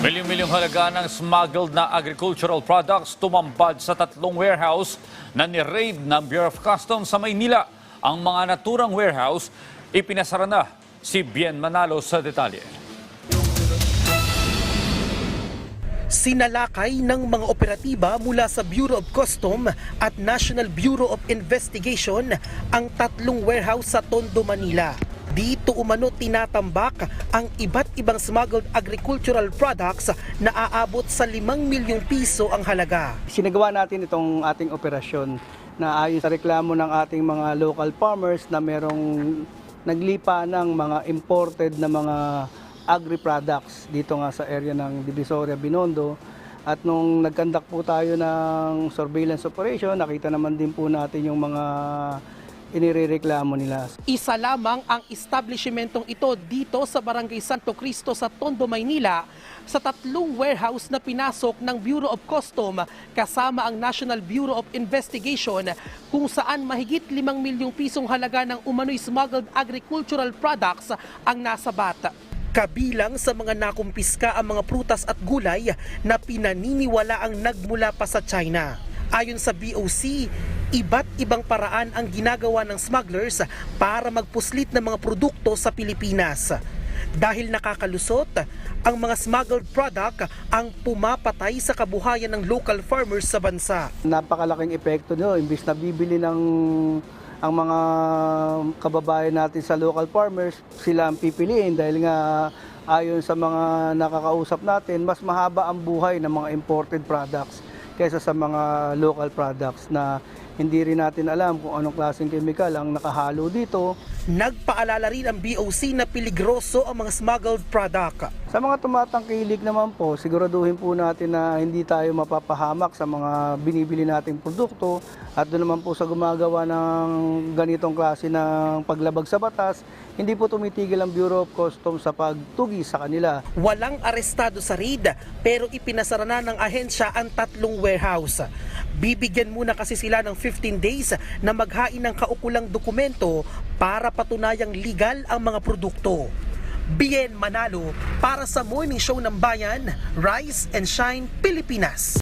Milyong-milyong halaga ng smuggled na agricultural products tumambad sa 3 warehouse na ni-raid ng Bureau of Customs sa Maynila. Ang mga naturang warehouse, ipinasara na. Si Bien Manalo sa detalye. Sinalakay ng mga operatiba mula sa Bureau of Customs at National Bureau of Investigation ang 3 warehouse sa Tondo, Manila. Dito umano tinatambak ang iba't ibang smuggled agricultural products na aabot sa 5 milyong piso ang halaga. Sinagawa natin itong ating operasyon na ayon sa reklamo ng ating mga local farmers na merong naglipa ng mga imported na mga agri-products dito nga sa area ng Divisoria, Binondo. At nung nagkandak po tayo ng surveillance operation, nakita naman din po natin yung mga inirereklamo nila. Isa lamang ang establishmentong ito dito sa Barangay Santo Cristo sa Tondo, Maynila sa 3 warehouse na pinasok ng Bureau of Customs kasama ang National Bureau of Investigation kung saan mahigit 5 milyong pisong halaga ng umano'y smuggled agricultural products ang nasabat. Kabilang sa mga nakumpiska ang mga prutas at gulay na pinaniniwala ang nagmula pa sa China. Ayon sa BOC, iba't ibang paraan ang ginagawa ng smugglers para magpuslit ng mga produkto sa Pilipinas. Dahil nakakalusot, ang mga smuggled product ang pumapatay sa kabuhayan ng local farmers sa bansa. Napakalaking epekto nyo, imbis na bibili ng ang mga kababayan natin sa local farmers, sila ang pipiliin dahil nga ayon sa mga nakakausap natin, mas mahaba ang buhay ng mga imported products kaysa sa mga local products na hindi rin natin alam kung anong klaseng chemical ang nakahalo dito. Nagpaalala rin ang BOC na peligroso ang mga smuggled product. Sa mga tumatangkilik naman po, siguraduhin po natin na hindi tayo mapapahamak sa mga binibili nating produkto at doon naman po sa gumagawa ng ganitong klase ng paglabag sa batas, hindi po tumitigil ang Bureau of Customs sa pagtugi sa kanila. Walang arestado sa raid pero ipinasara na ng ahensya ang 3 warehouse. Bibigyan muna kasi sila ng 15 days na maghain ng kaukulang dokumento para patunayang legal ang mga produkto. Bien Manalo para sa Morning Show ng Bayan, Rise and Shine Pilipinas.